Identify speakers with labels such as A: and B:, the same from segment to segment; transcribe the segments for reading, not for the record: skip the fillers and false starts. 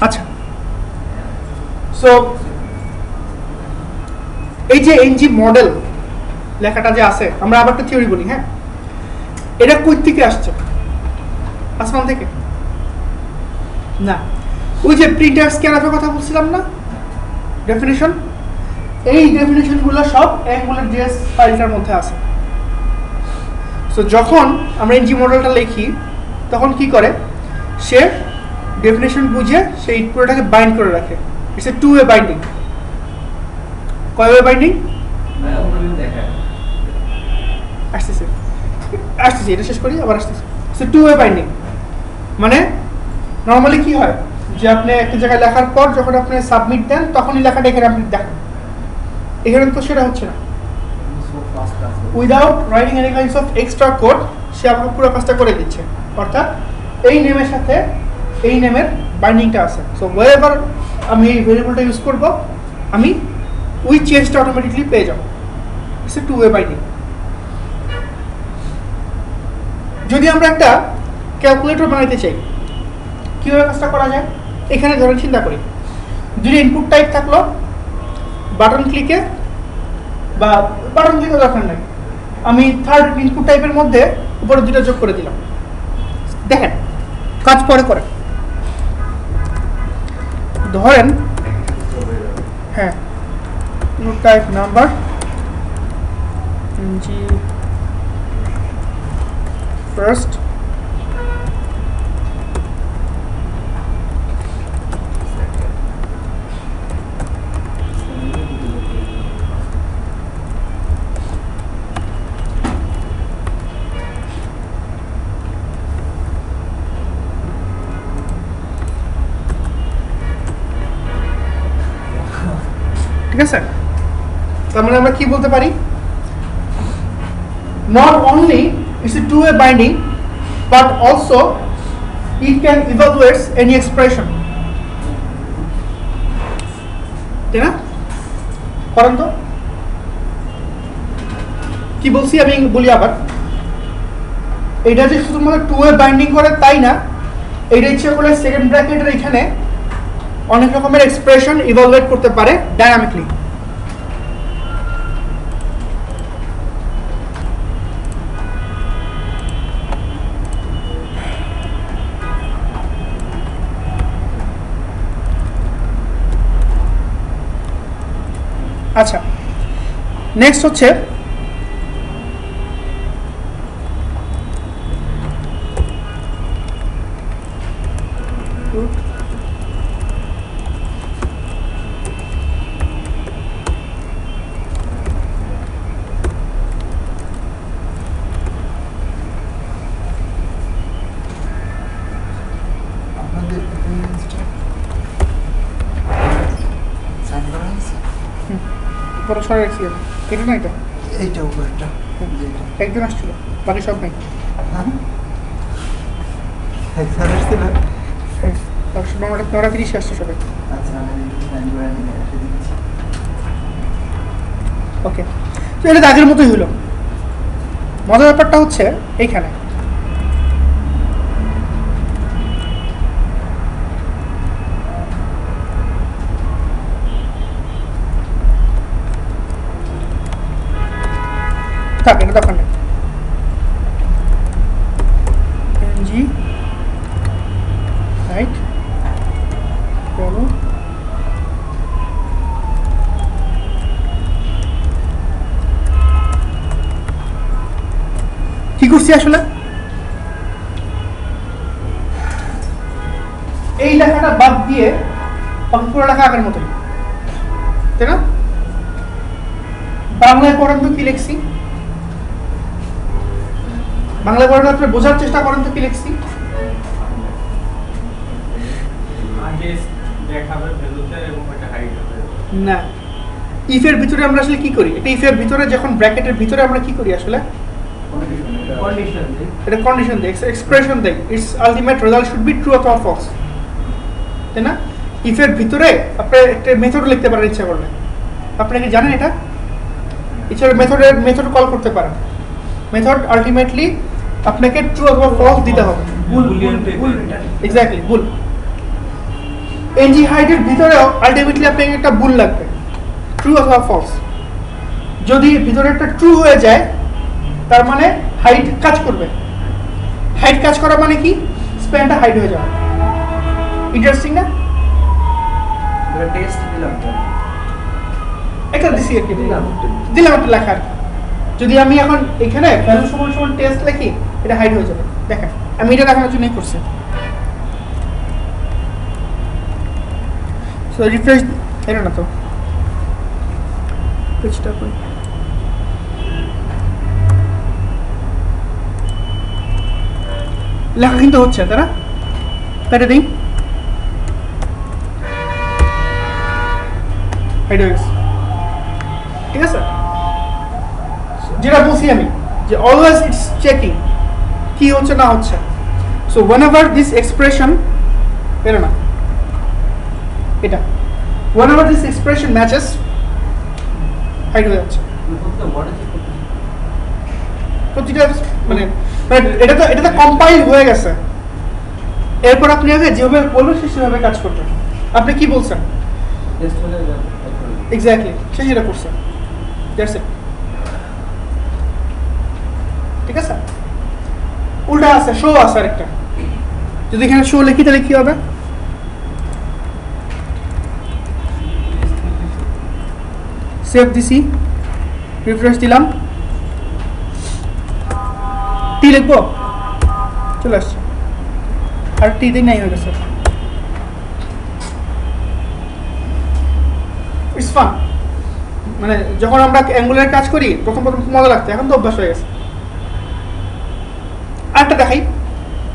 A: আচ্ছা, সো এই যে এনজি মডেল লেখাটা যে আছে, আমরা আবার একটা থিওরি বলি। হ্যাঁ, এটা কই থেকে আসছে? আসমান থেকে না। ওই যে প্রিন্টার স্ক্যানারের কথা বলছিলাম না, ডেফিনিশন, এই ডেফিনিশনগুলো সব অ্যাঙ্গুলার জেএস ফাইলটার মধ্যে আছে। সো যখন আমরা এনজি মডেলটা লিখি তখন কি করে, সে ডেফিনিশন বুঝে সেই পুরোটাকে বাইন্ড করে রাখে। It's a two way binding. কয় ওয়ে বাইন্ডিং? আসতেছে আসতেছে, এটা শেষ করি আবার আসতেছে। It's a two way binding. মানে নর্মালি কি হয় যে আপনি একটা জায়গায় লেখার পর যখন আপনি সাবমিট দেন তখনই লেখাটা এখানে আপনি দেখেন, এখানে তো সেটা হচ্ছে না। Without writing any kinds of extra code সে আমাকে পুরো কাজটা করে দিচ্ছে। অর্থাৎ এই নেমের সাথে এই নেমের বাইন্ডিংটা আছে। সো ওয়েভার আমি এই ভেরিয়েবলটা ইউজ করব, আমি ওই চেঞ্জটা অটোমেটিকলি পেয়ে যাব। It's a two way binding. যদি আমরা একটা ক্যালকুলেটর বানাইতে চাই, কীভাবে কাজটা করা যায়? এখানে ধরেন চিন্তা করি, যদি ইনপুট টাইপ থাকলো বাটন ক্লিকে, বা বাটন ক্লিকে দরকার নাই, আমি থার্ড ইনপুট টাইপের মধ্যে উপরে দুটো যোগ করে দিলাম। দেখেন কাজ পরে করে। ধরেন হ্যাঁ, ইনপুট টাইপ নাম্বার জি ফার্স্ট, ঠিক আছে? তার মানে আমরা কি বলতে পারি, not only it's a two-way binding but also it can evaluate any expression, তাই না? করেন তো কি বলছি আমি বলি আবার, এটা যে শুধুমাত্র টু ওয়ে বাইন্ডিং করে তাই না, এটা ইচ্ছা করলে সেকেন্ড ব্র্যাকেটের এখানে অনেক রকমের এক্সপ্রেশন ইভালুয়েট করতে পারে ডাইনামিকলি। আচ্ছা, নেক্সট হচ্ছে বড় সরে রাখছি এটা না, এটা
B: এইটা উপরেরটা
A: একজন আসছিল, বাকি সব নাই।
B: একজন আসছিল,
A: নটা 30 আসছে সবাই।
B: আচ্ছা আমি দিচ্ছি।
A: ওকে, তো এটা আগের মতোই হলো। মজার ব্যাপারটা হচ্ছে এইখানে থাক, এটা দরকার নেই। এনজি রাইট বলো, কি করছি আসলে, এই লেখাটা বাদ দিয়ে পুরো লেখা আগের মতোই, তাই না? বাংলায় পড়েন তো কি লিখছি, বাংলায় পড়েন আপনি বোঝার চেষ্টা করেন তো কি লিখছি। না, ইফের ভিতরে আমরা আসলে কি করি, এটা ইফের ভিতরে যখন ব্র্যাকেটের ভিতরে আমরা কি করি আসলে, এটা কন্ডিশন দেয়, এক্সপ্রেশন দেয়, it's ultimate result should be true অথবা ফলস, তাই না? ইফের ভিতরে আপনি একটা মেথড লিখতে পারেন ইচ্ছা করলে, আপনি কি জানেন এটা? ইচ্ছা মেথড কল করতে পারেন, মেথড আলটিমেটলি আপনাকে ট্রু অথবা ফলস দিতে হবে। এক্স্যাক্টলি, ভুল। এনজি হাইটের ভিতরেও আলটিমেটলি আপনাকে একটা বুল লাগবে, ট্রু অথবা ফলস। যদি ভিতরে একটা ট্রু হয়ে যায় তার মানে হাইট কাজ করবে। হাইট কাজ করা মানে কি? স্প্যানটা হাইট হয়ে যাবে। ইন্টারেস্টিং না?
B: টেস্ট দিলাম তো।
A: একটা দিছি আর কি, দিলাম একটা লেখা আর কি। যদি আমি এখন এখানে ভ্যালু সমান সমান টেস্ট লিখি, এটা হাইড হয়ে যাবে। দেখেন আমি এটা দেখানোর জন্যই করছি। সো রিফ্রেশ, এটা না তো পেজটা কই, লেখা কিন্তু হচ্ছে, তাই না? কেটে দিই, হাইড হয়ে গেছে। ঠিক আছে, যেটা বলছি আমি যে অলওয়েজ ইটস চেকিং কি হচ্ছে না হচ্ছে। সো whenever this expression, এটা না, এটা whenever this expression matches, hide হয়ে যাচ্ছে প্রতিটা, মানে এটা তো কম্পাইল হয়ে গেছে। এরপর আপনি আগে যেভাবে বলবেন সেভাবে কাজ করবেন। আপনি কি বলছেন এক্স্যাক্টলি, সে যেটা করছে, দ্যাটস ইট। ঠিক আছে, উল্টা আছে, শো আছে আরেকটা। যদি এখানে শো লিখি তাহলে কি হবে? সেভ দিছি, রিফ্রেশ দিলাম, টি লিখবো, চলে আসছে, আর টি দিই নাই হয়ে গেছে। It's fun. মানে যখন আমরা অ্যাঙ্গুলার কাজ করি প্রথম মজা লাগতো, এখন তো অভ্যাস হয়ে গেছে। আরেকটা দেখাই,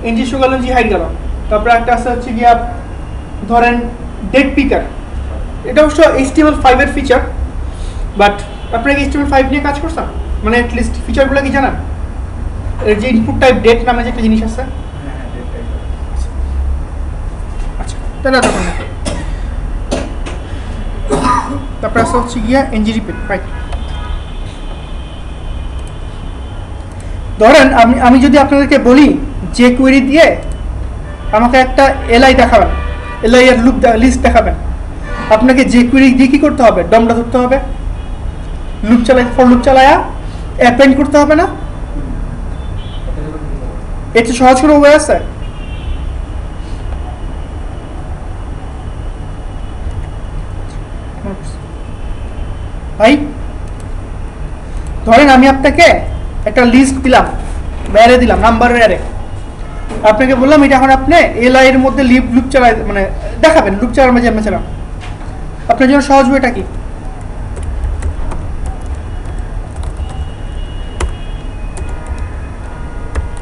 A: এনজি শো গেল, জি হাইট গেল। তারপরে একটা আছে হচ্ছে গিয়া ধরেন ডেট পিকার। এটা অবশ্য HTML5 এর ফিচার, বাট আপনারা কি HTML5 নিয়ে কাজ করছেন? মানে অ্যাটলিস্ট ফিচারগুলো কি জানেন? এর যে ইনপুট টাইপ ডেট নামে যে একটা জিনিস আছে, আচ্ছা তাহলে তখন না। তারপরে আছে হচ্ছে গিয়া এনজি রিপিট, রাইট। ধরেন আমি যদি আপনাদেরকে বলি যে কোয়েরি দিয়ে আমাকে একটা এলআই দেখাবেন, এলআই এর লিস্ট দেখাবেন, আপনাকে যে কোয়েরি দিয়ে কি করতে হবে? ডমটা ধরতে হবে, লুপ চালাই, ফর লুপ চালায়া অ্যাপেন্ড করতে হবে না? এর চেয়ে সহজ কোনো ওয়ে আছে? ভাই ধরেন আমি আপনাকে একটা লিস্ট দিলাম, অ্যারে দিলাম, নাম্বারের অ্যারে, আপনাকে বললাম এটা এখন আপনি এলআই এর মধ্যে লুপ চালাই, মানে দেখাবেন লুপ চালার মাঝে আমরা চালাম। আপনার জন্য সহজ ওয়েটা কি?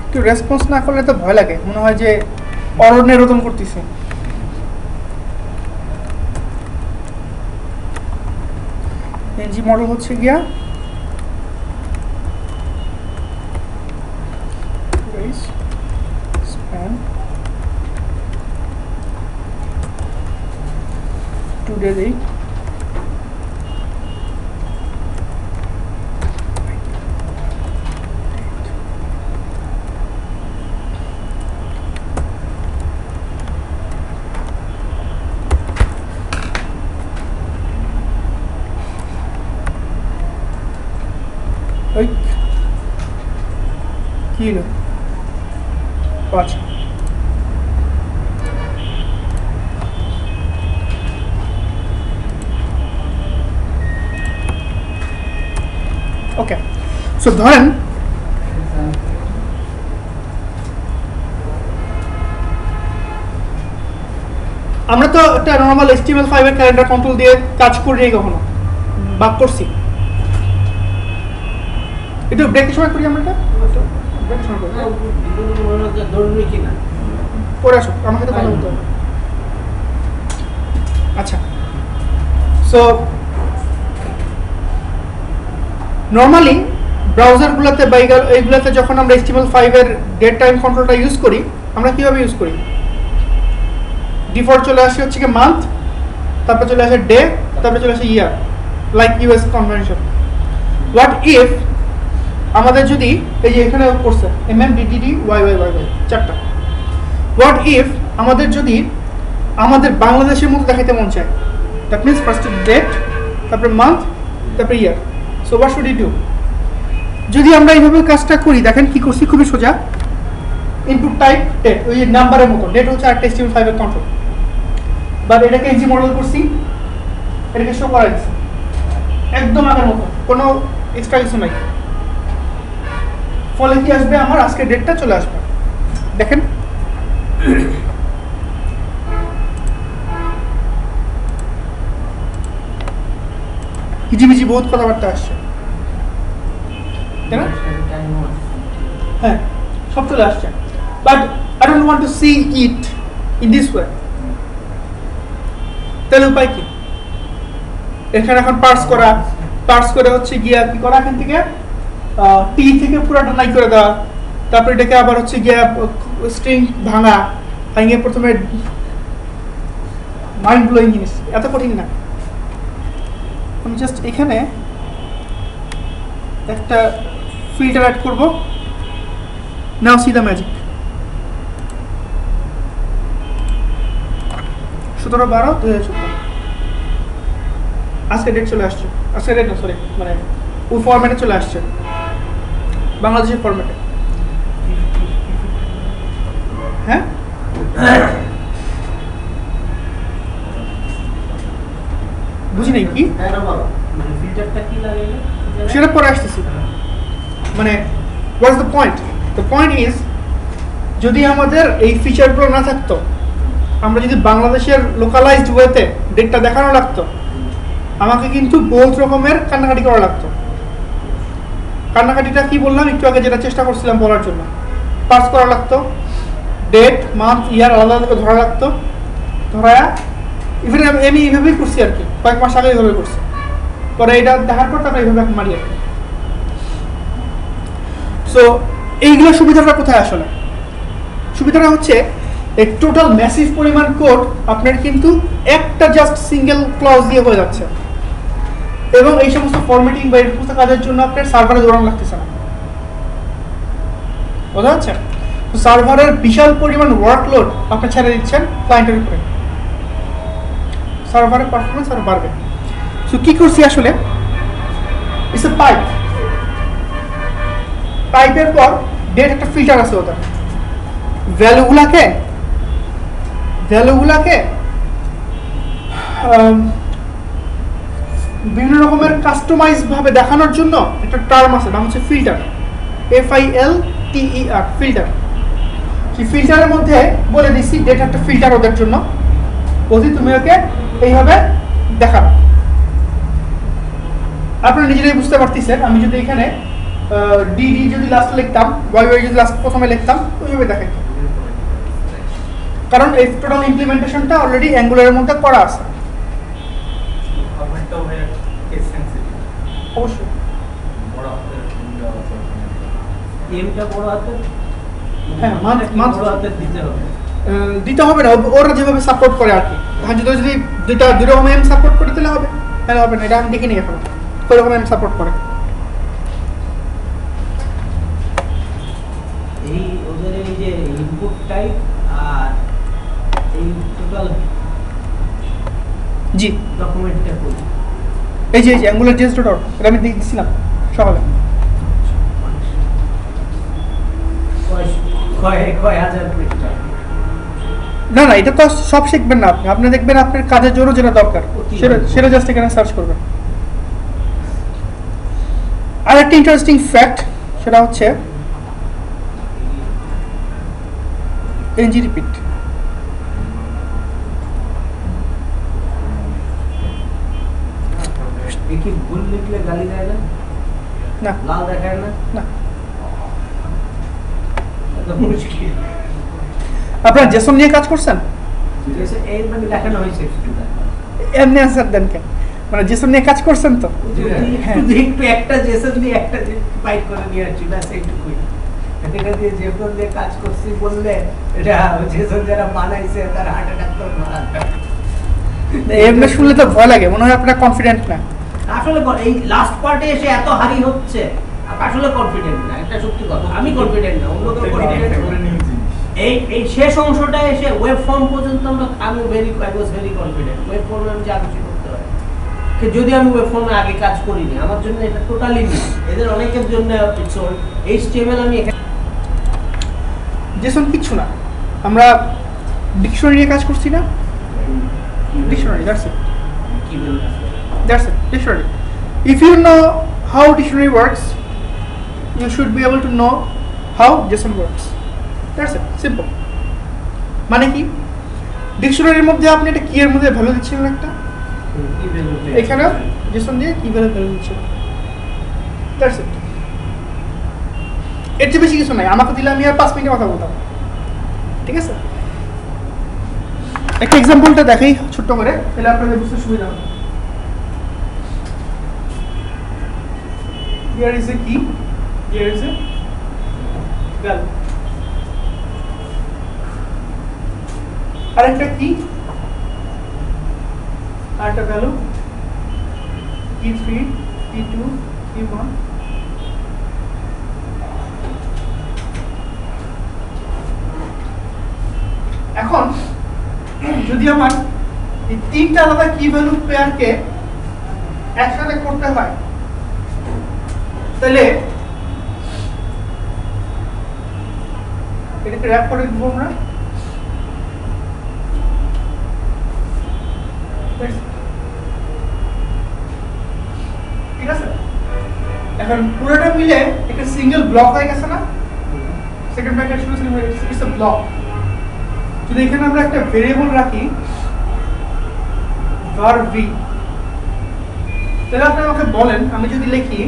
A: একটু রেসপন্স না করলে তো ভয় লাগে, মনে হয় যে অরণ্যে রোদন করতেছে। এনজি মডেল হচ্ছে গিয়া span today day কি হলো? আচ্ছা ওকে, সো ধরেন আমরা তো একটা নর্মাল HTML5 এর ক্যালেন্ডার কন্ট্রোল দিয়ে কাজ করি কখনো, বাক করছি। একটু ব্রেকের সময় করি আমরা, এটা ব্রেকের সময় করি, পরে আসো আমার সাথে কথা বলতে হবে। আচ্ছা, সো নর্মালি ব্রাউজারগুলোতে বা এইগুলোতে যখন আমরা HTML5 এর ডেট টাইম কন্ট্রোলটা ইউজ করি, আমরা কিভাবে ইউজ করি? ডিফল্ট চলে আসে হচ্ছে কি মান্থ, তারপর চলে আসে ডে, তারপর চলে আসে year, like US convention. What if আমাদের যদি এই যে এখানে করছে MMDDD YYYY চারটা, হোয়াট ইফ আমাদের যদি আমাদের বাংলাদেশের মতো দেখাইতে মন চায়। দ্যাট মিনস ফার্স্ট ডেট, তারপরে মান্থ, তারপরে year. So what should you do? যদি আমরা এইভাবে কাজটা করি, দেখেন কি করছি, খুবই সোজা। ইনপুট টাইপ ডেট, ওই নাম্বারের মতো। ডেট হচ্ছে একটা HTML5 এর কন্ট্রোল, বাট এটাকে এনজি মডেল করছি, এটাকে শো করা দিচ্ছি একদম আগের মতো, কোনো এক্সট্রা কিছু নাই। ফলে কি আসবে, আমার আজকের ডেটটা চলে আসবে। দেখেন হিজিবিজি বহুত কথাবার্তা আসছে, তাই না? হ্যাঁ, সব চলে আসছে, but I don't want to see it in this way. তাহলে উপায় কি? এখানে এখন পার্স করে হচ্ছে গিয়া কি করা, এখান থেকে টি থেকে পুরোটা নাই করে দেওয়া, তারপরে এটাকে আবার হচ্ছে গিয়া স্ট্রিং ভাঙে প্রথমে। মাইন্ড ব্লোয়িং জিনিস, এত কঠিন না। আমি জাস্ট এখানে একটা ফিল্টার অ্যাড করব। নাও সি দ্য ম্যাজিক। 17/12/2014 আজকে ডেট চলে আসছে। আজকে ডেট না, সরি, মানে ওই ফরম্যাটে চলে আসছে, বাংলাদেশের ফরম্যাটে। হ্যাঁ, বুঝি নাই কি সেটা পরে আসতেছি। মানে what's the point? The point is, যদি আমাদের এই ফিচারগুলো না থাকতো, আমরা যদি বাংলাদেশের লোকালাইজড ওয়েতে ডেটটা দেখানো লাগতো, আমাকে কিন্তু বহুত রকমের কান্নাকাটি করা লাগতো। কান্নাকাটিটা কি বললাম একটু আগে, যেটা চেষ্টা করছিলাম বলার জন্য। পার্স করা লাগতো, ডেট, মান্থ, ইয়ার আলাদা আলাদা ধরা লাগতো। ধরায়া ইভেন আমি এইভাবেই করছি আর কি, কয়েক মাস আগে এইভাবে করছি। পরে এটা দেখার পর তারপরে এইভাবে মারি আর কি। সো এইগুলো সুবিধাটা কোথায় আসলে? সুবিধাটা হচ্ছে এই টোটাল ম্যাসিভ পরিমাণ কোড আপনার কিন্তু একটা জাস্ট সিঙ্গেল ক্লজ দিয়ে হয়ে যাচ্ছে, এবং এই সমস্ত ফরম্যাটিং বা এই সমস্ত কাজের জন্য আপনার সার্ভারে দৌড়ানো লাগতেছে না। বোঝা যাচ্ছে? তো সার্ভারের বিশাল পরিমাণ ওয়ার্কলোড আপনি ছেড়ে দিচ্ছেন ক্লায়েন্টের উপরে, সার্ভারের পারফরমেন্স আরো বাড়বে। সো কি করছি আসলে, ইটস এ পাইপ। পাইপের পর ডেট একটা ফিল্টার আছে, ওটা ভ্যালুগুলাকে বিভিন্ন রকমের কাস্টমাইজ ভাবে দেখানোর জন্য একটা টার্ম আছে, নাম হচ্ছে ফিল্টার, FILTER, ফিল্টার। সেই ফিল্টারের মধ্যে বলে দিচ্ছি ডেট একটা ফিল্টার ওদের জন্য, বলছি তুমি ওকে এইভাবে দেখাবে। আপনারা নিজেরাই বুঝতে পারতেছেন, আমি যদি এখানে ডিডি যদি লাস্টে লিখতাম, ওয়াই যদি লাস্ট প্রথমে লিখতাম, ওইভাবে দেখাইতাম, কারণ এই টোটাল ইমপ্লিমেন্টেশনটা অলরেডি অ্যাঙ্গুলারের মধ্যে করা আছে। অবশ্যই হ্যাঁ, দিতে হবে না, ওরা যেভাবে সাপোর্ট করে আর কি। যদি দুই রকম এম সাপোর্ট করে দিলে হবে, তাহলে হবে না। এটা আমি দেখিনি এখন ওই রকম এম সাপোর্ট করে।
C: এই ওদের এই যে ইনপুট টাইপ আর এই টোটাল
A: জি
C: ডকুমেন্টটা করি,
A: এই যে অ্যাঙ্গুলার JS.org, এটা আমি দিয়েছিলাম সকালে।
C: কয় হাজার পৃষ্ঠা?
A: না, এটা তো সব শিখবেন না আপনি। আপনি দেখবেন আপনার কাজের জন্য যেটা দরকার সেটা জাস্ট এখানে সার্চ করবেন। আর একটা ইন্টারেস্টিং ফ্যাক্ট, সেটা হচ্ছে এনজি রিপিট।
C: কি ভুল লিখলে গালি দেয় না?
A: না,
C: লাল দেখায় না?
A: না।
C: এটা মুশকিল।
A: আপনারা জেসন নিয়ে কাজ করছেন?
C: এই মানে দেখানো হয়েছে
A: এমনি অ্যান্সার দেন কেন? মানে জেসন নিয়ে কাজ করছেন তো?
C: যদি একটু একটা জেসন দিয়ে একটা পাইপ করে নিয়ে আসছি, ব্যাস এইটুকুই। এটা দিয়ে জেসন দিয়ে কাজ করছি বললে এটা জেসন যারা বানাইছে তার হার্ট অ্যাটাক তো মারা।
A: এমনি শুনলে তো ভয় লাগে, মনে হয় আপনারা কনফিডেন্ট না।
C: আসলে এই লাস্ট পার্টে এসে এত হারি হচ্ছে, আসলে কনফিডেন্ট না, এটা সত্যি কথা। আমি কনফিডেন্ট না, অন্য কেউ কনফিডেন্ট। এই শেষ অংশটা এসে ওয়েব ফর্ম পর্যন্ত I was very confident web ফর্মে আমি যা কিছু করতে পারি, যদি আমি ওয়েব ফর্মে আগে কাজ করিনি, আমার জন্য এটা টোটালি নিউ। এদের অনেকের জন্য ইটস ওল্ড। এইচটিএমএল আমি এখানে
A: জেসন কিচ্ছু না, আমরা ডিকশনারি নিয়ে কাজ করছি না, ডিকশনারি দ্যাটস ইট,
C: কি বলবো
A: that's it, dictionary. If you know how dictionary works, you should be able to know how JSON works. That's it, simple. মানে কি, ডিকশনারির মধ্যে আপনি একটা কি এর মধ্যে ভ্যালু দিচ্ছেন একটা,
C: কি বলবো
A: এখানে JSON দিয়ে কি ভ্যালু দিচ্ছেন, that's it. এর চেয়ে বেশি কিছু নাই, আমাকে দিলে আমি আর 5 মিনিটে কথা বলতাম, ঠিক আছে? একটা এক্সাম্পলটা দেখাই ছোট্ট করে, তাহলে আপনাদের বুঝতে সুবিধা হবে। Here is a key, here is a value. আরেকটা কি, আরেকটা ভ্যালু key3, key2, key1. এখন যদি আমার এই তিনটা আলাদা কি ভ্যালু পেয়ারকে একসাথে করতে হয়, তাহলে এটাকে র‍্যাপ করে দিব আমরা, ঠিক আছে? এখন পুরোটা মিলে একটা সিঙ্গেল ব্লক হয়ে গেছে না, সেকেন্ড ব্র্যাকেট শুরু ছিল, ইটস আ ব্লক। যদি এখানে আমরা একটা ভেরিয়েবল রাখি var v, তাহলে আপনি আমাকে বলেন, আমি যদি লিখি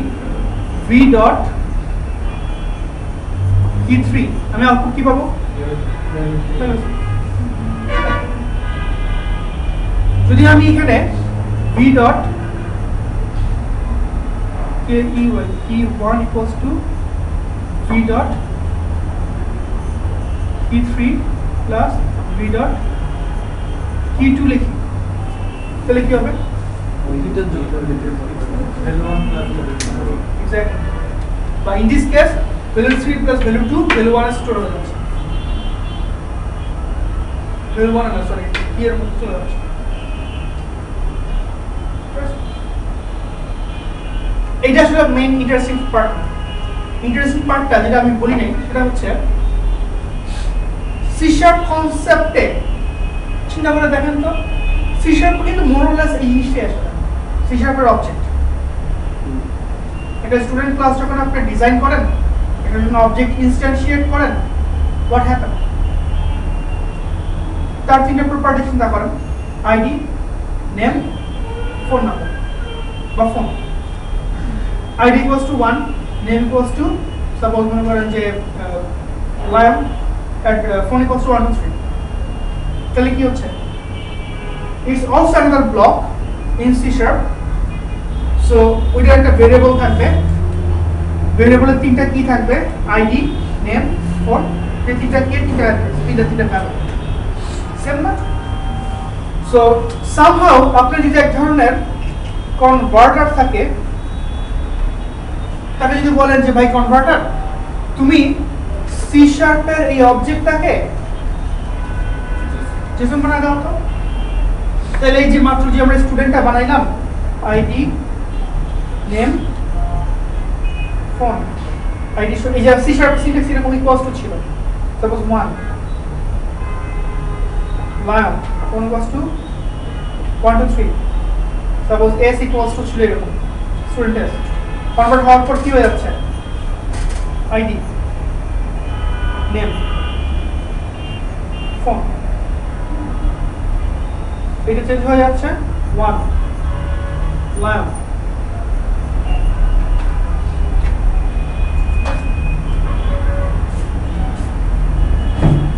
A: v ডট key3, আমি আউটপুট কি পাবো? যদি আমি এখানে v dot key1 equals to v dot key3 plus v dot key2 লিখি, তাহলে কি হবে? Exactly. But in this case, value 3 plus value 2, value 1 is stored হয়ে যাচ্ছে। Value 1 না, sorry, here মধ্যে চলে যাচ্ছে। এইটা আসলে মেইন ইন্টারেস্টিং পার্ট। ইন্টারেস্টিং পার্টটা যেটা আমি বলি নাই, সেটা হচ্ছে সি শার্প কনসেপ্টে চিন্তা করে দেখেন তো, সি শার্প কিন্তু মোরলেস এই জিনিসটাই আসলে সি শার্পের অবজেক্ট। একটা স্টুডেন্ট ক্লাস যখন আপনি ডিজাইন করেন, একটা যখন অবজেক্ট ইনস্ট্যান্সিয়েট করেন, হোয়াট হ্যাপেন? তার তিনটা প্রপার্টি চিন্তা করেন, আইডি, নেম, ফোন নাম্বার বা phone. ID equals to 1, name equals to suppose মনে করেন যে লায়ন, ফোন ইকুয়ালস টু 1 2 3, তাহলে কি হচ্ছে? It's also another block in C sharp. So ওইটা একটা ভেরিয়েবল থাকবে, ভেরিয়েবলের তিনটা কি থাকবে, আইডি, নেম, ফোন, এই তিনটা কি, তিনটা ভ্যালু সেম না? সো সামহাউ আপনার যদি এক ধরনের কনভার্টার থাকে, তাকে যদি বলেন যে ভাই কনভার্টার, তুমি সি শার্পের এই অবজেক্টটাকে জেসন বানায় দাও তো, তাহলে এই যে মাত্র যে আমরা স্টুডেন্টটা বানাইলাম, আইডি, নেম, ফোন, আইডি, এই যে সি শার্প সিনট্যাক্স এরকম ইকুয়ালস টু ছিল, suppose 1 lion, phone equals to 1 2 3, suppose S equals to ছিল এরকম, স্টুডেন্ট এস। কনভার্ট হওয়ার পর কি হয়ে যাচ্ছে? আইডি, নেম, ফোন, এটা চেঞ্জ হয়ে যাচ্ছে 1 লায়ন।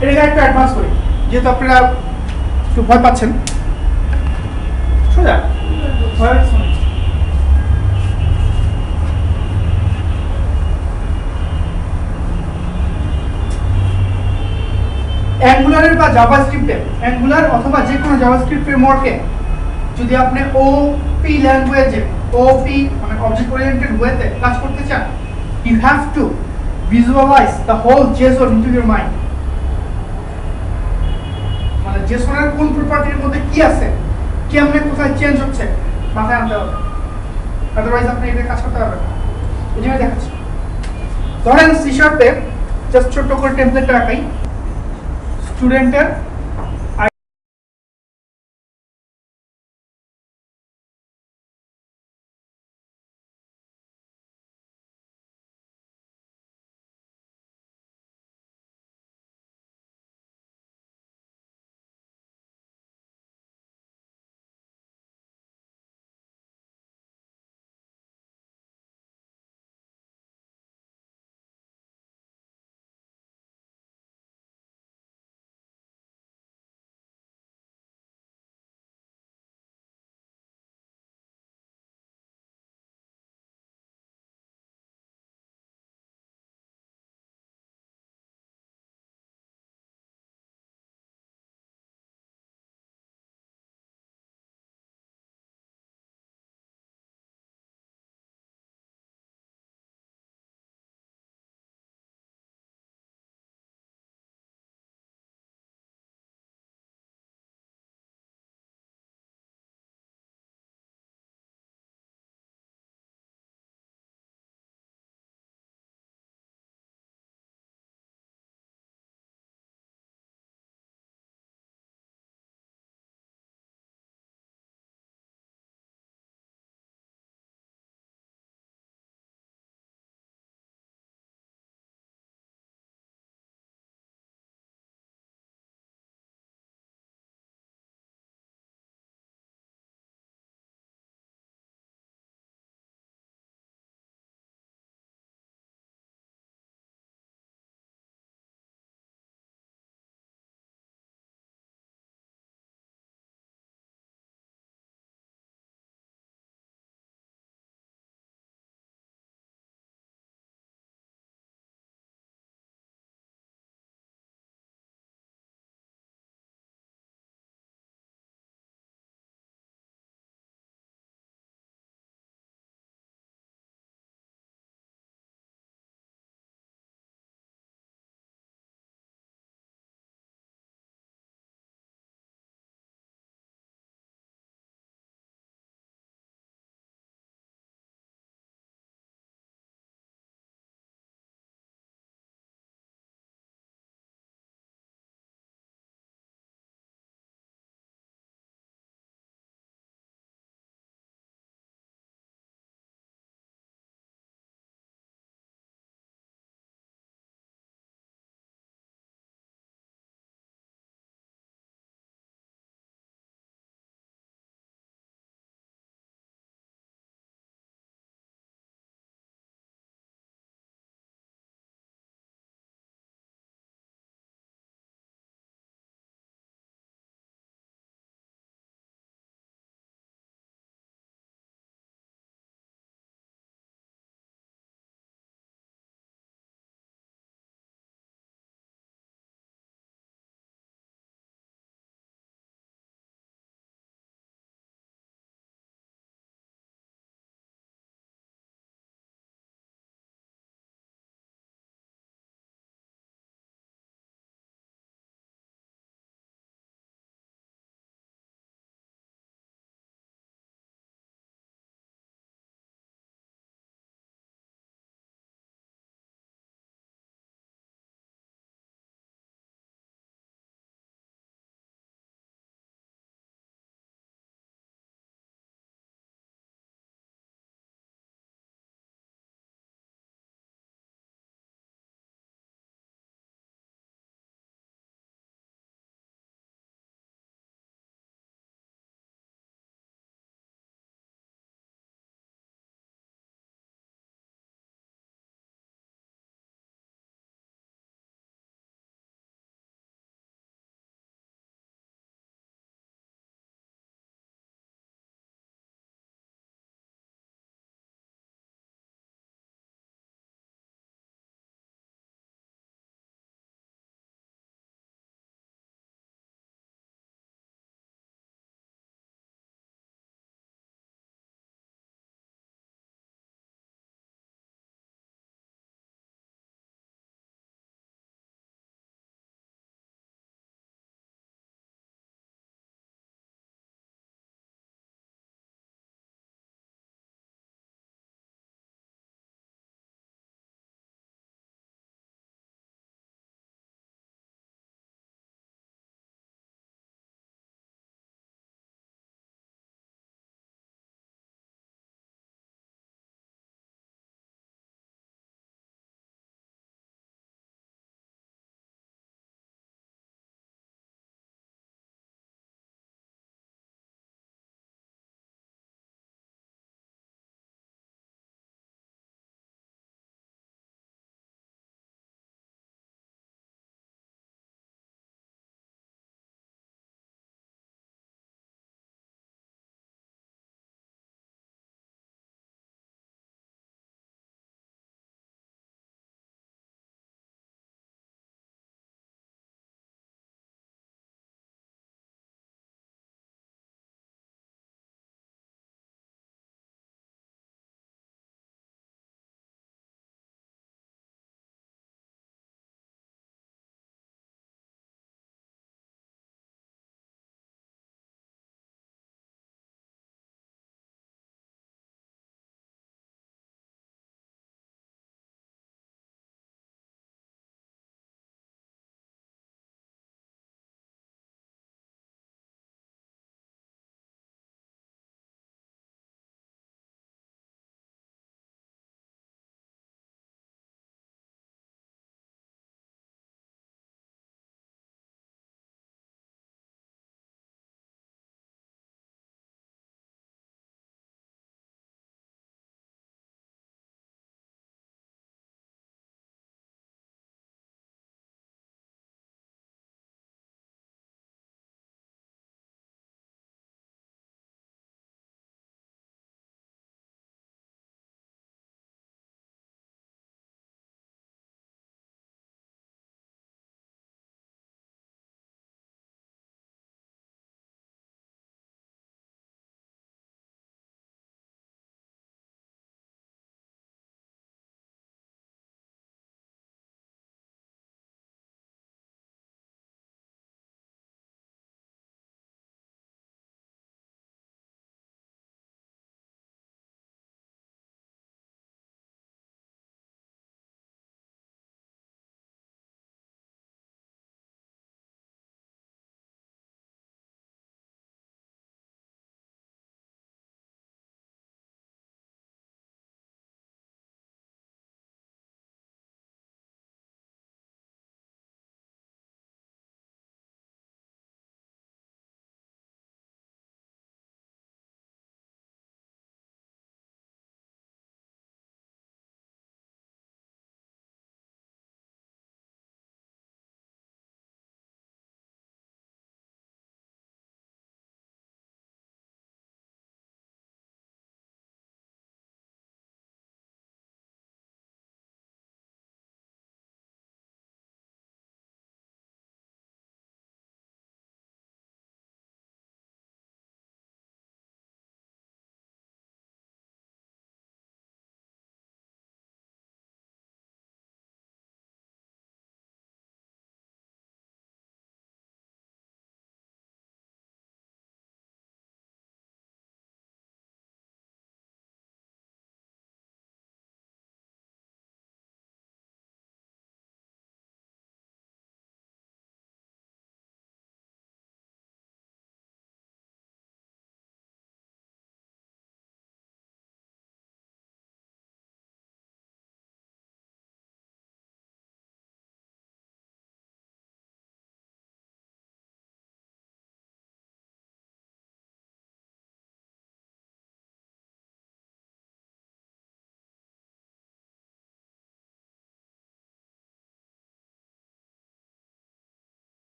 A: এটাকে একটা অ্যাডভান্স করি, যেহেতু আপনারা একটু ভয় পাচ্ছেন, সোজা ভয় পাচ্ছেন। অ্যাঙ্গুলারের বা জাভাস্ক্রিপ্টে, অ্যাঙ্গুলার অথবা যে কোনো জাভাস্ক্রিপ্ট ফ্রেমওয়ার্কে যদি আপনি ওপি ল্যাঙ্গুয়েজে, ওপি মানে অবজেক্ট ওরিয়েন্টেড ওয়েতে কাজ করতে চান, you have to visualize the whole JSON into your mind. জেসনের কোন প্রপার্টির মধ্যে কি আছে, কেমনে কোথায় চেঞ্জ হচ্ছে মাথায় আনতে হবে, আদারওয়াইজ আপনি এটা কাজ করতে পারবেন না। এই জন্য দেখাচ্ছি, ধরেন সি শার্পে জাস্ট ছোট্ট করে টেমপ্লেটটা রাখাই, স্টুডেন্টের